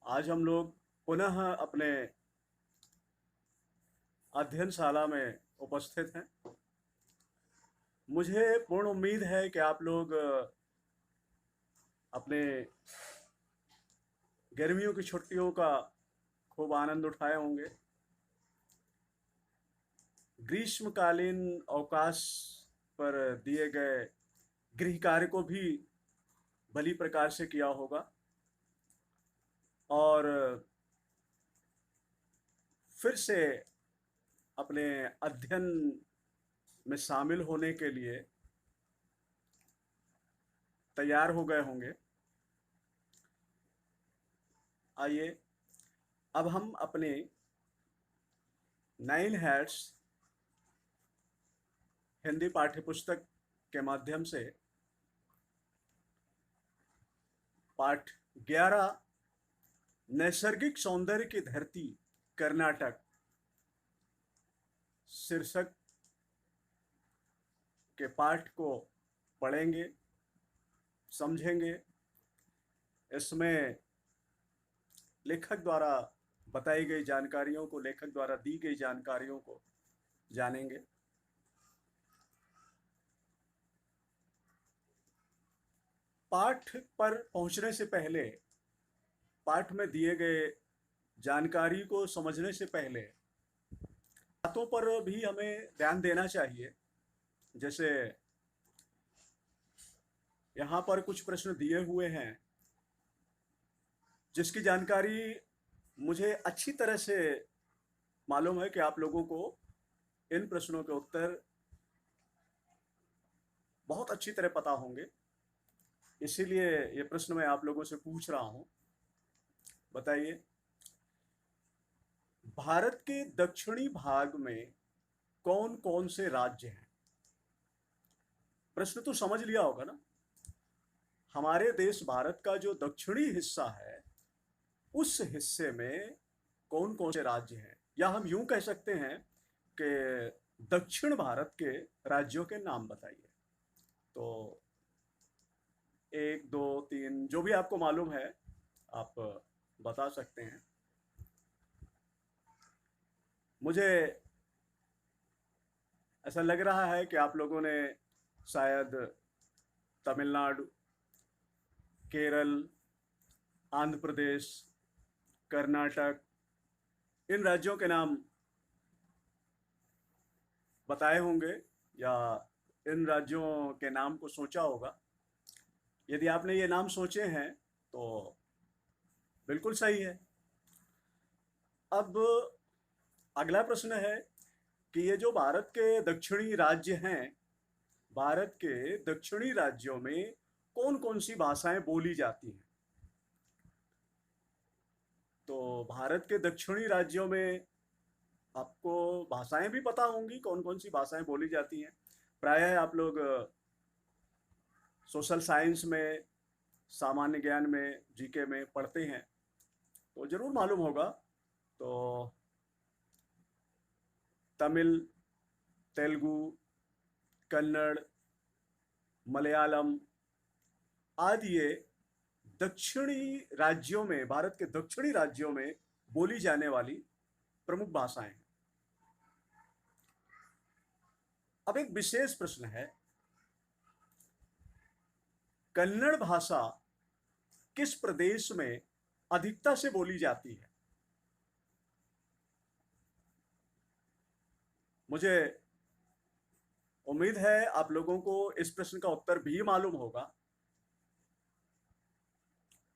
आज हम लोग पुनः अपने अध्ययनशाला में उपस्थित हैं। मुझे पूर्ण उम्मीद है कि आप लोग अपने गर्मियों की छुट्टियों का खूब आनंद उठाए होंगे। ग्रीष्मकालीन अवकाश पर दिए गए गृह कार्य को भी भली प्रकार से किया होगा और फिर से अपने अध्ययन में शामिल होने के लिए तैयार हो गए होंगे। आइए अब हम अपने 9 हैट्स हिंदी पाठ्यपुस्तक के माध्यम से पाठ 11 नैसर्गिक सौंदर्य की धरती कर्नाटक शीर्षक के पाठ को पढ़ेंगे, समझेंगे। इसमें लेखक द्वारा बताई गई जानकारियों को, लेखक द्वारा दी गई जानकारियों को जानेंगे। पाठ पर पहुंचने से पहले, पाठ में दिए गए जानकारी को समझने से पहले बातों पर भी हमें ध्यान देना चाहिए। जैसे यहाँ पर कुछ प्रश्न दिए हुए हैं जिसकी जानकारी मुझे अच्छी तरह से मालूम है कि आप लोगों को इन प्रश्नों के उत्तर बहुत अच्छी तरह पता होंगे। इसीलिए ये प्रश्न मैं आप लोगों से पूछ रहा हूं। बताइए, भारत के दक्षिणी भाग में कौन कौन से राज्य हैं? प्रश्न तो समझ लिया होगा ना। हमारे देश भारत का जो दक्षिणी हिस्सा है उस हिस्से में कौन कौन से राज्य हैं, या हम यूं कह सकते हैं कि दक्षिण भारत के राज्यों के नाम बताइए। तो 1 2 3 जो भी आपको मालूम है आप बता सकते हैं। मुझे ऐसा लग रहा है कि आप लोगों ने शायद तमिलनाडु, केरल, आंध्र प्रदेश, कर्नाटक, इन राज्यों के नाम बताए होंगे या इन राज्यों के नाम को सोचा होगा। यदि आपने ये नाम सोचे हैं तो बिल्कुल सही है। अब अगला प्रश्न है कि ये जो भारत के दक्षिणी राज्य हैं, भारत के दक्षिणी राज्यों में कौन कौन सी भाषाएं बोली जाती हैं? तो भारत के दक्षिणी राज्यों में आपको भाषाएं भी पता होंगी, कौन कौन सी भाषाएं बोली जाती हैं। प्रायः आप लोग सोशल साइंस में, सामान्य ज्ञान में, जीके में पढ़ते हैं तो जरूर मालूम होगा। तो तमिल, तेलुगु, कन्नड़, मलयालम आदि ये दक्षिणी राज्यों में, भारत के दक्षिणी राज्यों में बोली जाने वाली प्रमुख भाषाएं हैं। अब एक विशेष प्रश्न है, कन्नड़ भाषा किस प्रदेश में अधिकता से बोली जाती है? मुझे उम्मीद है आप लोगों को इस प्रश्न का उत्तर भी मालूम होगा।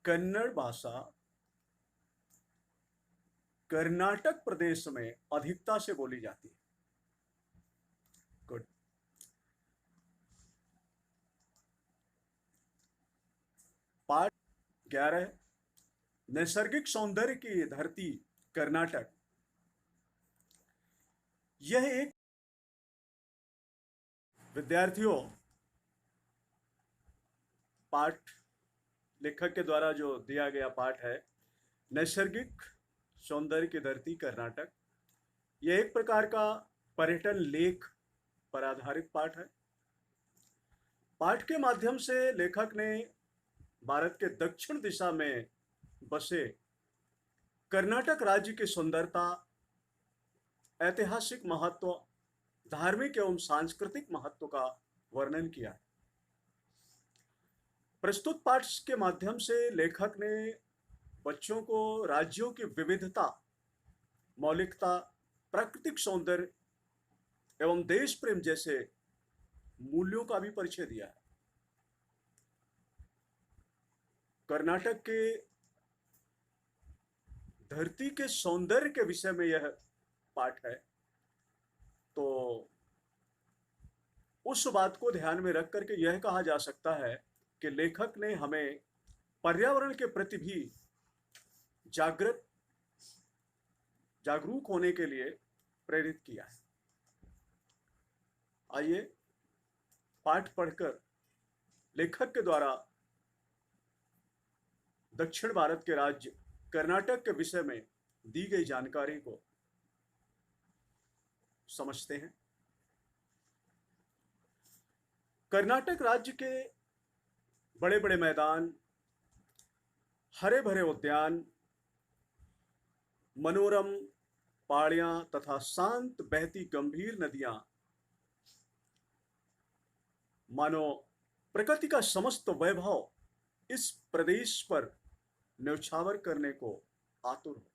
कन्नड़ भाषा कर्नाटक प्रदेश में अधिकता से बोली जाती है। गुड। पाठ 11 नैसर्गिक सौंदर्य की धरती कर्नाटक। यह एक, विद्यार्थियों, पाठ लेखक के द्वारा जो दिया गया पाठ है नैसर्गिक सौंदर्य की धरती कर्नाटक, यह एक प्रकार का पर्यटन लेख पर आधारित पाठ है। पाठ के माध्यम से लेखक ने भारत के दक्षिण दिशा में बसे कर्नाटक राज्य की सुंदरता, ऐतिहासिक महत्व, धार्मिक एवं सांस्कृतिक महत्व का वर्णन किया है। प्रस्तुत पाठ के माध्यम से लेखक ने बच्चों को राज्यों की विविधता, मौलिकता, प्राकृतिक सौंदर्य एवं देश प्रेम जैसे मूल्यों का भी परिचय दिया है। कर्नाटक के धरती के सौंदर्य के विषय में यह पाठ है, तो उस बात को ध्यान में रख करके यह कहा जा सकता है कि लेखक ने हमें पर्यावरण के प्रति भी जागरूक होने के लिए प्रेरित किया है। आइए पाठ पढ़कर लेखक के द्वारा दक्षिण भारत के राज्य कर्नाटक के विषय में दी गई जानकारी को समझते हैं। कर्नाटक राज्य के बड़े बड़े मैदान, हरे भरे उद्यान, मनोरम पहाड़ियां तथा शांत बहती गंभीर नदियां मानो प्रकृति का समस्त वैभव इस प्रदेश पर न्यौछावर करने को आतुर हो।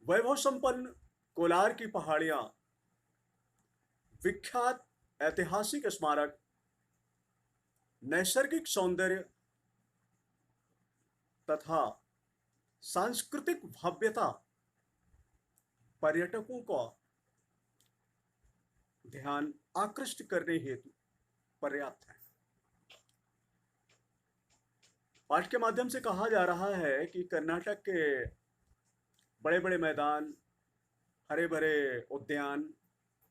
वैभव संपन्न कोलार की पहाड़ियां, विख्यात ऐतिहासिक स्मारक, नैसर्गिक सौंदर्य तथा सांस्कृतिक भव्यता पर्यटकों का ध्यान आकृष्ट करने हेतु पर्याप्त है। पाठ के माध्यम से कहा जा रहा है कि कर्नाटक के बड़े बड़े मैदान, हरे भरे उद्यान,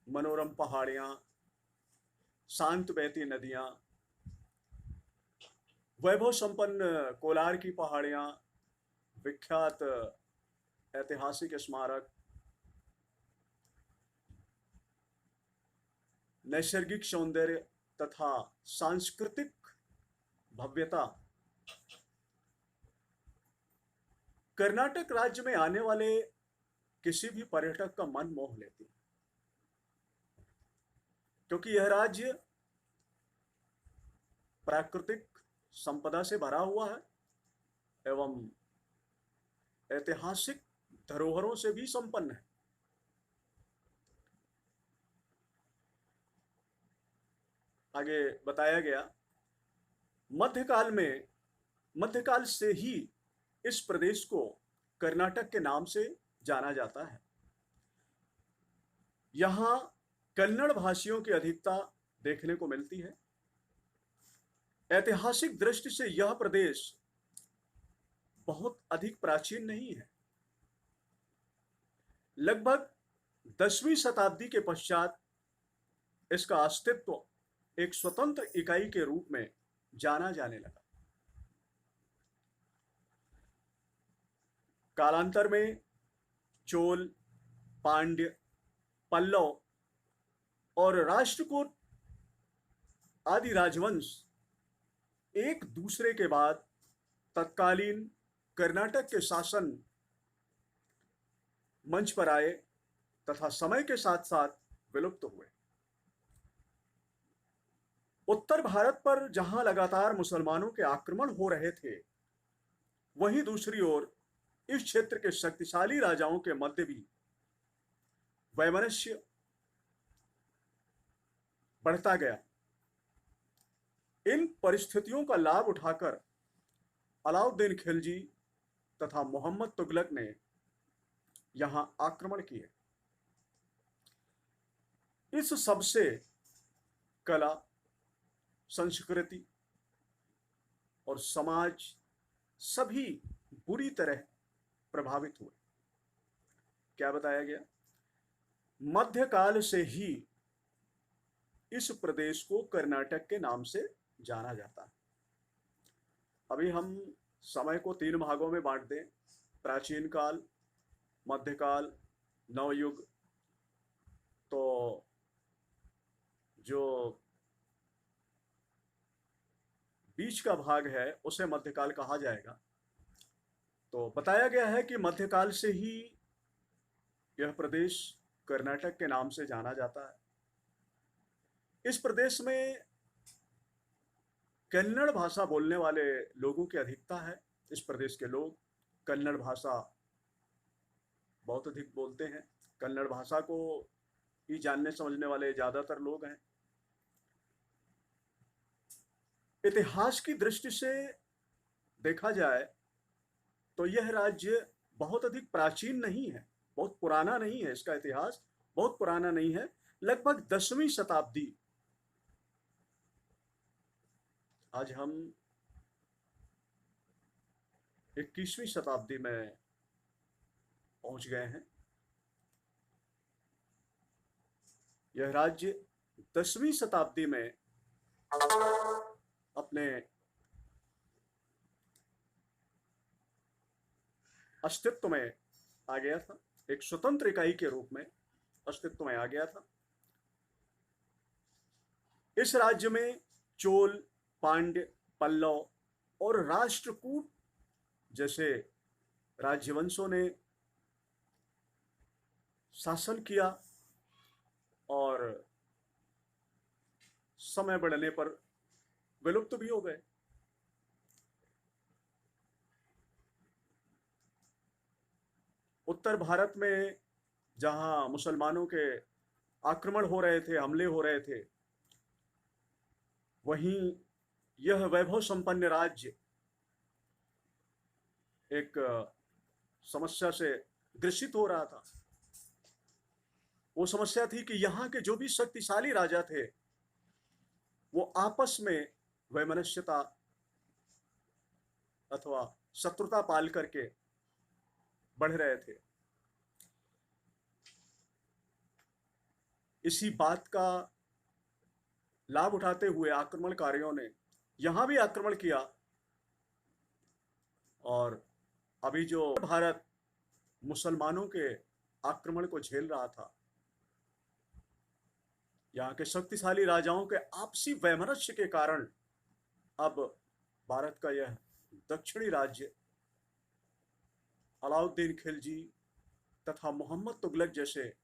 मनोरम पहाड़ियां, शांत बहती नदियां, वैभव संपन्न कोलार की पहाड़ियां, विख्यात ऐतिहासिक स्मारक, नैसर्गिक सौंदर्य तथा सांस्कृतिक भव्यता कर्नाटक राज्य में आने वाले किसी भी पर्यटक का मन मोह लेती है, क्योंकि यह राज्य प्राकृतिक संपदा से भरा हुआ है एवं ऐतिहासिक धरोहरों से भी संपन्न है। आगे बताया गया, मध्यकाल से ही इस प्रदेश को कर्नाटक के नाम से जाना जाता है। यहां कन्नड़ भाषियों की अधिकता देखने को मिलती है। ऐतिहासिक दृष्टि से यह प्रदेश बहुत अधिक प्राचीन नहीं है। लगभग 10वीं शताब्दी के पश्चात इसका अस्तित्व एक स्वतंत्र इकाई के रूप में जाना जाने लगा। कालांतर में चोल, पांड्य, पल्लव और राष्ट्रकूट आदि राजवंश एक दूसरे के बाद तत्कालीन कर्नाटक के शासन मंच पर आए तथा समय के साथ साथ विलुप्त हुए। उत्तर भारत पर जहां लगातार मुसलमानों के आक्रमण हो रहे थे, वहीं दूसरी ओर इस क्षेत्र के शक्तिशाली राजाओं के मध्य भी वैमनस्य बढ़ता गया। इन परिस्थितियों का लाभ उठाकर अलाउद्दीन खिलजी तथा मोहम्मद तुगलक ने यहां आक्रमण किए। इस सबसे कला, संस्कृति और समाज सभी बुरी तरह प्रभावित हुए। क्या बताया गया? मध्यकाल से ही इस प्रदेश को कर्नाटक के नाम से जाना जाता है। अभी हम समय को 3 भागों में बांट दें, प्राचीन काल, मध्यकाल, नवयुग, तो जो बीच का भाग है उसे मध्यकाल कहा जाएगा। तो बताया गया है कि मध्यकाल से ही यह प्रदेश कर्नाटक के नाम से जाना जाता है। इस प्रदेश में कन्नड़ भाषा बोलने वाले लोगों की अधिकता है। इस प्रदेश के लोग कन्नड़ भाषा बहुत अधिक बोलते हैं। कन्नड़ भाषा को ही जानने समझने वाले ज़्यादातर लोग हैं। इतिहास की दृष्टि से देखा जाए तो यह राज्य बहुत अधिक प्राचीन नहीं है, बहुत पुराना नहीं है। इसका इतिहास बहुत पुराना नहीं है। लगभग 10वीं शताब्दी, आज हम 21वीं शताब्दी में पहुंच गए हैं। यह राज्य 10वीं शताब्दी में अपने अस्तित्व में आ गया था, एक स्वतंत्र इकाई के रूप में अस्तित्व में आ गया था। इस राज्य में चोल, पांड्य, पल्लव और राष्ट्रकूट जैसे राज्यवंशों ने शासन किया और समय बढ़ने पर विलुप्त भी हो गए। उत्तर भारत में जहां मुसलमानों के आक्रमण हो रहे थे, हमले हो रहे थे, वहीं यह वैभव संपन्न राज्य एक समस्या से ग्रसित हो रहा था। वो समस्या थी कि यहाँ के जो भी शक्तिशाली राजा थे वो आपस में वैमनस्यता अथवा शत्रुता पाल करके बढ़ रहे थे। इसी बात का लाभ उठाते हुए आक्रमणकारियों ने यहां भी आक्रमण किया और अभी जो भारत मुसलमानों के आक्रमण को झेल रहा था, यहाँ के शक्तिशाली राजाओं के आपसी वैमनस्य के कारण अब भारत का यह दक्षिणी राज्य अलाउद्दीन खिलजी तथा मोहम्मद तुगलक जैसे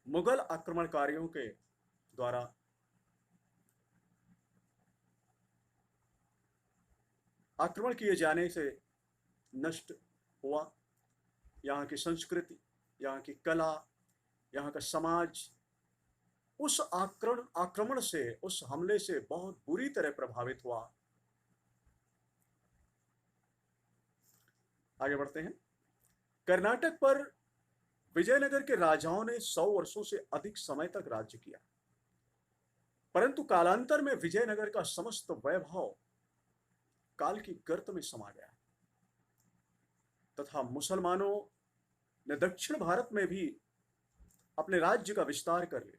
मुगल आक्रमणकारियों के द्वारा आक्रमण किए जाने से नष्ट हुआ। यहाँ की संस्कृति, यहाँ की कला, यहाँ का समाज उस आक्रमण से, उस हमले से बहुत बुरी तरह प्रभावित हुआ। आगे बढ़ते हैं। कर्नाटक पर विजयनगर के राजाओं ने 100 वर्षों से अधिक समय तक राज्य किया, परंतु कालांतर में विजयनगर का समस्त वैभव काल की गर्त में समा गया तथा मुसलमानों ने दक्षिण भारत में भी अपने राज्य का विस्तार कर लिया।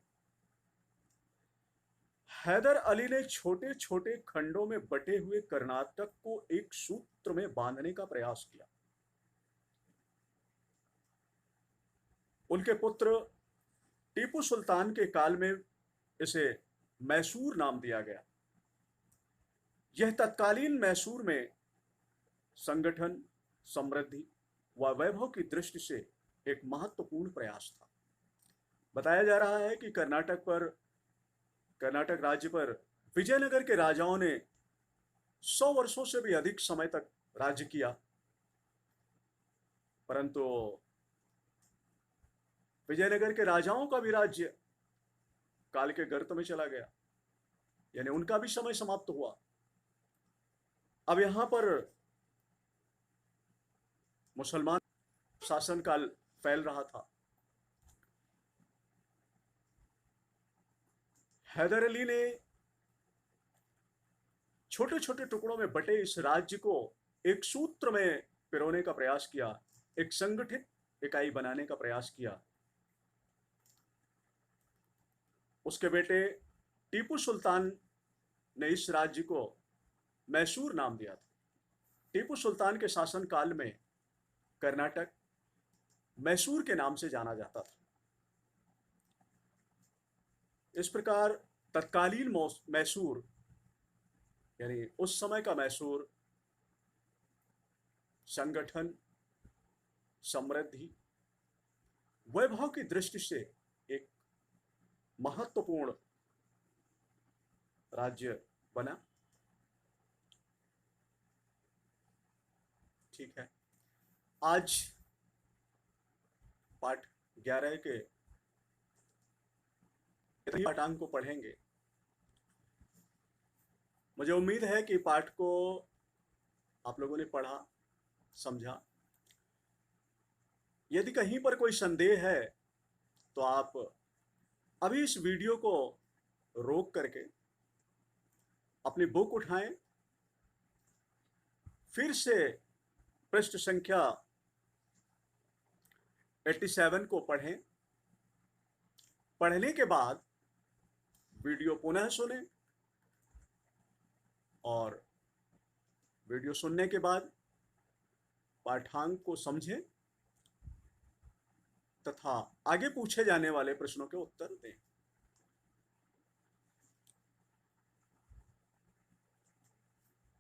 हैदर अली ने छोटे छोटे खंडों में बटे हुए कर्नाटक को एक सूत्र में बांधने का प्रयास किया। उनके पुत्र टीपू सुल्तान के काल में इसे मैसूर नाम दिया गया। यह तत्कालीन मैसूर में संगठन, समृद्धि व वैभव की दृष्टि से एक महत्वपूर्ण प्रयास था। बताया जा रहा है कि कर्नाटक राज्य पर विजयनगर के राजाओं ने 100 वर्षों से भी अधिक समय तक राज्य किया, परंतु विजयनगर के राजाओं का भी राज्य काल के गर्त में चला गया, यानी उनका भी समय समाप्त हुआ। अब यहां पर मुसलमान शासनकाल फैल रहा था। हैदर अली ने छोटे छोटे टुकड़ों में बटे इस राज्य को एक सूत्र में पिरोने का प्रयास किया, एक संगठित इकाई बनाने का प्रयास किया। उसके बेटे टीपू सुल्तान ने इस राज्य को मैसूर नाम दिया था। टीपू सुल्तान के शासनकाल में कर्नाटक मैसूर के नाम से जाना जाता था। इस प्रकार तत्कालीन मैसूर, यानी उस समय का मैसूर, संगठन, समृद्धि, वैभव की दृष्टि से एक महत्वपूर्ण राज्य बना। ठीक है, आज पाठ 11 के पाठांक को पढ़ेंगे। मुझे उम्मीद है कि पाठ को आप लोगों ने पढ़ा, समझा। यदि कहीं पर कोई संदेह है तो आप अभी इस वीडियो को रोक करके अपनी बुक उठाएं, फिर से पृष्ठ संख्या 87 को पढ़ें। पढ़ने के बाद वीडियो पुनः सुनें और वीडियो सुनने के बाद पाठांक को समझें तथा आगे पूछे जाने वाले प्रश्नों के उत्तर दें।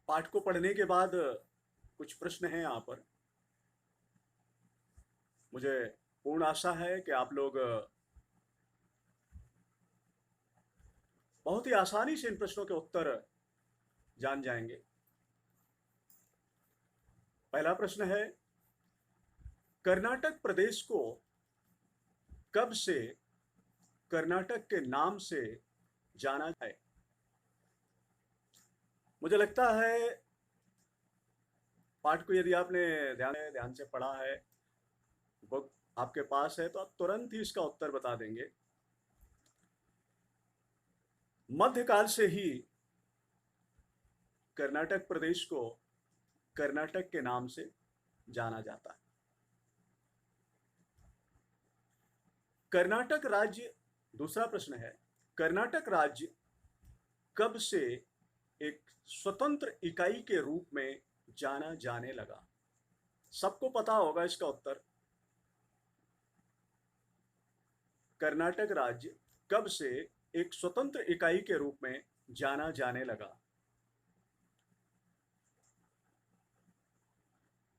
पाठ को पढ़ने के बाद कुछ प्रश्न हैं यहाँ पर। मुझे पूर्ण आशा है कि आप लोग बहुत ही आसानी से इन प्रश्नों के उत्तर जान जाएंगे। पहला प्रश्न है, कर्नाटक प्रदेश को कब से कर्नाटक के नाम से जाना है? मुझे लगता है पाठ को यदि आपने ध्यान से पढ़ा है, बुक आपके पास है, तो आप तुरंत ही इसका उत्तर बता देंगे। मध्यकाल से ही कर्नाटक प्रदेश को कर्नाटक के नाम से जाना जाता है। कर्नाटक राज्य, दूसरा प्रश्न है, कर्नाटक राज्य कब से एक स्वतंत्र इकाई के रूप में जाना जाने लगा? सबको पता होगा इसका उत्तर। कर्नाटक राज्य कब से एक स्वतंत्र इकाई के रूप में जाना जाने लगा?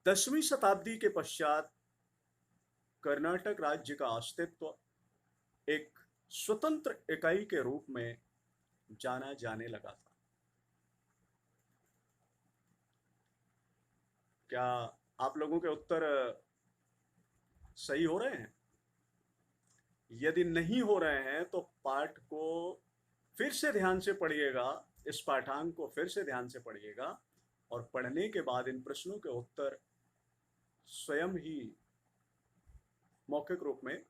10वीं शताब्दी के पश्चात कर्नाटक राज्य का अस्तित्व एक स्वतंत्र इकाई के रूप में जाना जाने लगा था। क्या आप लोगों के उत्तर सही हो रहे हैं? यदि नहीं हो रहे हैं तो पाठ को फिर से ध्यान से पढ़िएगा, इस पाठांक को फिर से ध्यान से पढ़िएगा और पढ़ने के बाद इन प्रश्नों के उत्तर स्वयं ही मौखिक रूप में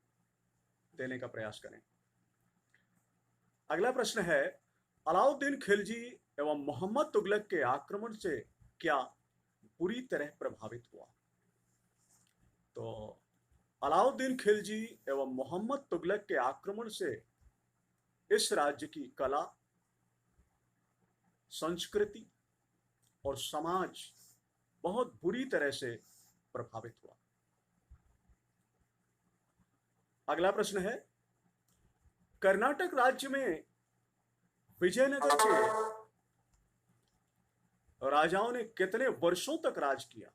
देने का प्रयास करें। अगला प्रश्न है, अलाउद्दीन खिलजी एवं मोहम्मद तुगलक के आक्रमण से क्या पूरी तरह प्रभावित हुआ? तो अलाउद्दीन खिलजी एवं मोहम्मद तुगलक के आक्रमण से इस राज्य की कला, संस्कृति और समाज बहुत बुरी तरह से प्रभावित हुआ। अगला प्रश्न है, कर्नाटक राज्य में विजयनगर के राजाओं ने कितने वर्षों तक राज किया?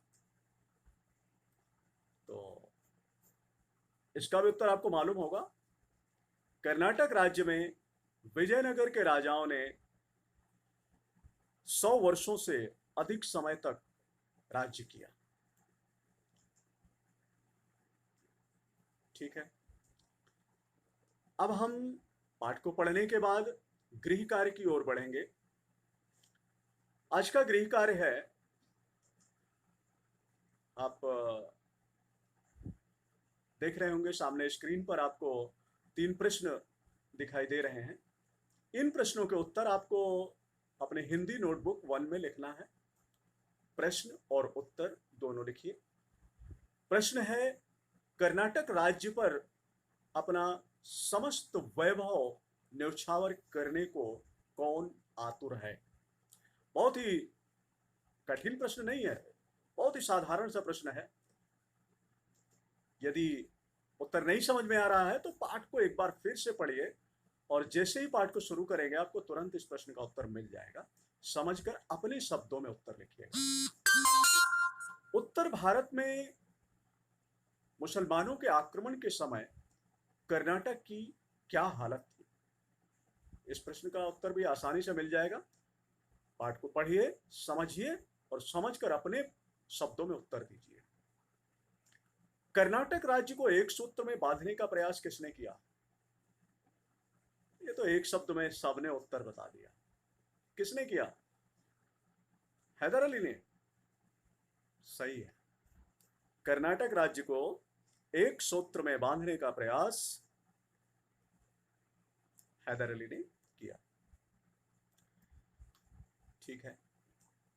तो इसका भी उत्तर आपको मालूम होगा। कर्नाटक राज्य में विजयनगर के राजाओं ने 100 वर्षों से अधिक समय तक राज्य किया। ठीक है, अब हम पाठ को पढ़ने के बाद गृह कार्य की ओर बढ़ेंगे। आज का गृह कार्य है, आप देख रहे होंगे सामने स्क्रीन पर आपको 3 प्रश्न दिखाई दे रहे हैं। इन प्रश्नों के उत्तर आपको अपने हिंदी नोटबुक 1 में लिखना है। प्रश्न और उत्तर दोनों लिखिए। प्रश्न है, कर्नाटक राज्य पर अपना समस्त वैभव न्यौछावर करने को कौन आतुर है? बहुत ही कठिन प्रश्न नहीं है, बहुत ही साधारण सा प्रश्न है। यदि उत्तर नहीं समझ में आ रहा है तो पाठ को एक बार फिर से पढ़िए और जैसे ही पाठ को शुरू करेंगे आपको तुरंत इस प्रश्न का उत्तर मिल जाएगा। समझकर अपने शब्दों में उत्तर लिखिएगा। उत्तर भारत में मुसलमानों के आक्रमण के समय कर्नाटक की क्या हालत थी? इस प्रश्न का उत्तर भी आसानी से मिल जाएगा। पाठ को पढ़िए, समझिए और समझकर अपने शब्दों में उत्तर दीजिए। कर्नाटक राज्य को एक सूत्र में बांधने का प्रयास किसने किया? ये तो एक शब्द में सबने उत्तर बता दिया। किसने किया? हैदर अली ने। सही है। कर्नाटक राज्य को एक सूत्र में बांधने का प्रयास हैदर अली ने किया। ठीक है,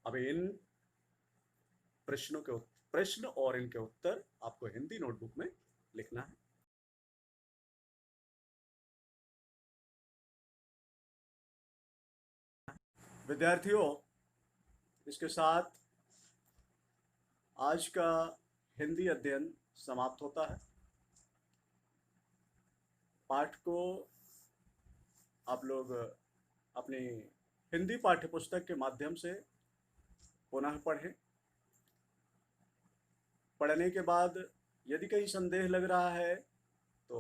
अब इन प्रश्न और इनके उत्तर आपको हिंदी नोटबुक में लिखना है। विद्यार्थियों, इसके साथ आज का हिंदी अध्ययन समाप्त होता है। पाठ को आप लोग अपनी हिंदी पाठ्यपुस्तक के माध्यम से पुनः पढ़ें। पढ़ने के बाद यदि कहीं संदेह लग रहा है तो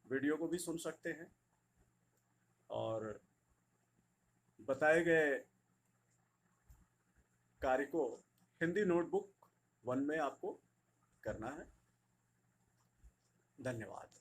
वीडियो को भी सुन सकते हैं और बताए गए कार्य को हिंदी नोटबुक 1 में आपको करना है। धन्यवाद।